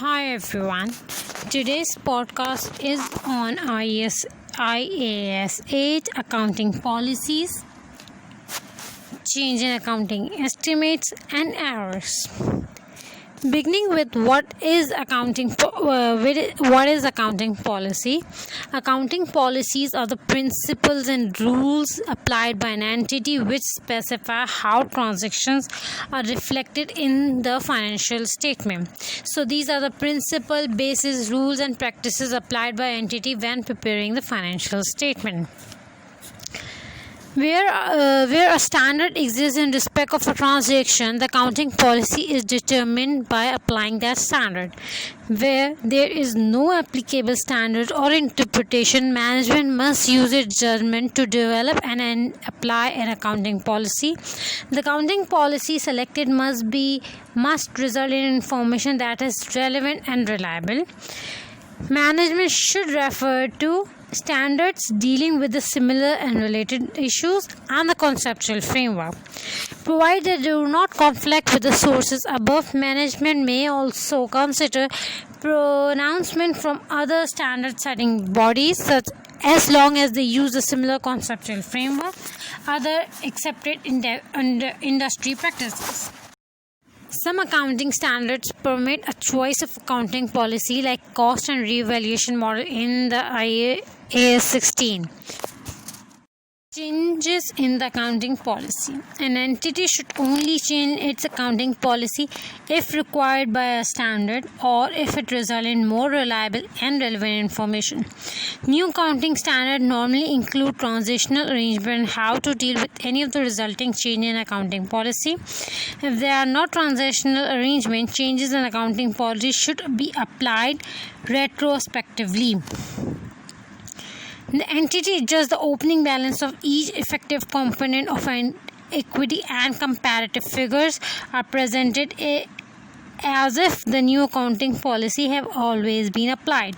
Hi everyone. Today's podcast is on IAS 8 accounting policies, change in accounting estimates and errors. Beginning with what is accounting policy? Accounting policies are the principles and rules applied by an entity which specify how transactions are reflected in the financial statement. So these are the principle, basis, rules and practices applied by entity when preparing the financial statement. Where a standard exists in respect of a transaction, the accounting policy is determined by applying that standard. Where there is no applicable standard or interpretation, management must use its judgment to develop and apply an accounting policy. The accounting policy selected must result in information that is relevant and reliable. Management should refer to standards dealing with the similar and related issues and the conceptual framework. Provided they do not conflict with the sources above, management may also consider pronouncement from other standard setting bodies such as long as they use a similar conceptual framework, other accepted industry practices. Some accounting standards permit a choice of accounting policy like cost and revaluation model in the IAS 16. Changes in the accounting policy. An entity should only change its accounting policy if required by a standard or if it results in more reliable and relevant information. New accounting standards normally include transitional arrangement and how to deal with any of the resulting change in accounting policy. If there are not transitional arrangement, changes in accounting policy should be applied retrospectively. The entity adjusts the opening balance of each effective component of an equity and comparative figures are presented as if the new accounting policy have always been applied.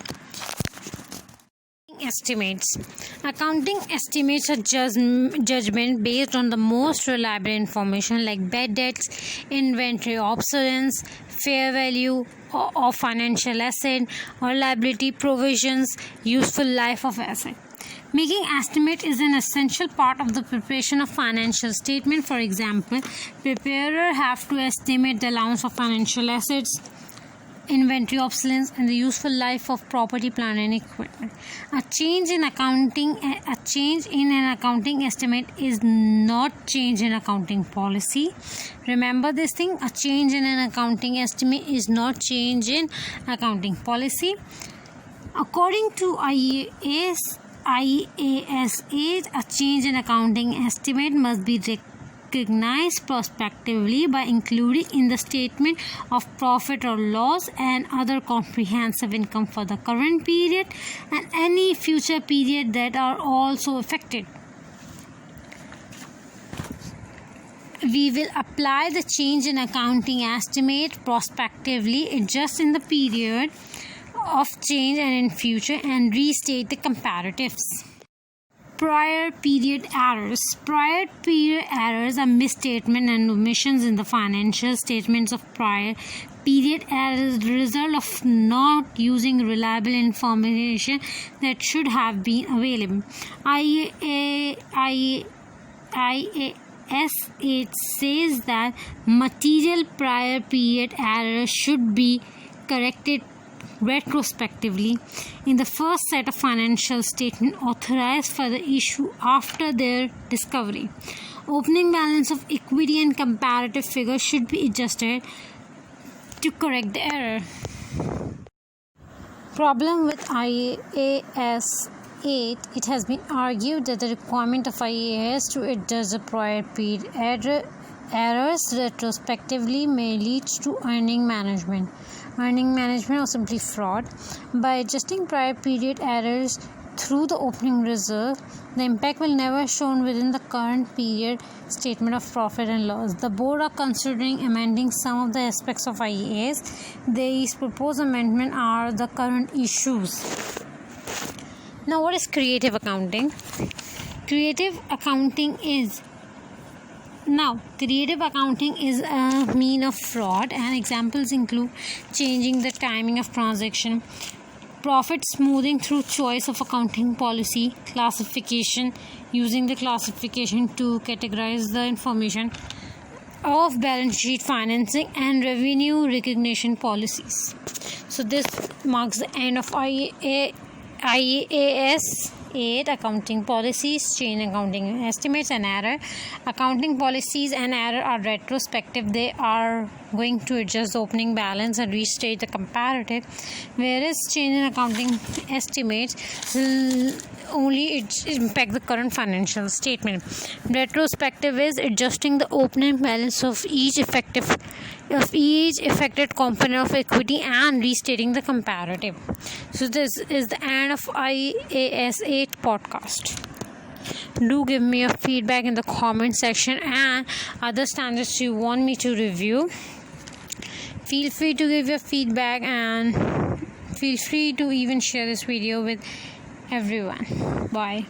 Estimates. Accounting estimates are judgment based on the most reliable information like bad debts, inventory obsolescence, fair value of financial asset or liability provisions, useful life of asset. Making estimate is an essential part of the preparation of financial statement. For example, preparer have to estimate the allowance of financial assets, inventory obsolescence and the useful life of property, plant and equipment. A change in an accounting estimate is not change in accounting policy. Remember this thing, a change in an accounting estimate is not change in accounting policy. According to IAS 8, a change in accounting estimate must be recognized prospectively by including in the statement of profit or loss and other comprehensive income for the current period and any future period that are also affected. We will apply the change in accounting estimate prospectively, adjust in the period of change and in future, and restate the comparatives. Prior period errors. Prior period errors are misstatement and omissions in the financial statements of prior period as a result of not using reliable information that should have been available. IAS 8 says that material prior period errors should be corrected retrospectively in the first set of financial statement authorized for the issue after their discovery. Opening balance of equity and comparative figures should be adjusted to correct the error. Problem with IAS 8. It has been argued that the requirement of IAS to adjust the prior period errors retrospectively may lead to earning management or simply fraud. By adjusting prior period errors through the opening reserve, the impact will never shown within the current period statement of profit and loss. The board are considering amending some of the aspects of IAS. These proposed amendments are the current issues. Now, what is creative accounting? Creative accounting is Now, creative accounting is a mean of fraud, and examples include changing the timing of transaction, profit smoothing through choice of accounting policy, classification, using the classification to categorize the information, of balance sheet financing, and revenue recognition policies. So this marks the end of IAS 8 accounting policies, chain accounting estimates and error. Accounting policies and error are retrospective. They are going to adjust the opening balance and restate the comparative, whereas change in accounting estimates will only impact the current financial statement. Retrospective is adjusting the opening balance of each affected component of equity and restating the comparative. So this is the end of IAS 8 podcast. Do give me a feedback in the comment section and other standards you want me to review. Feel free to give your feedback and feel free to even share this video with everyone. Bye.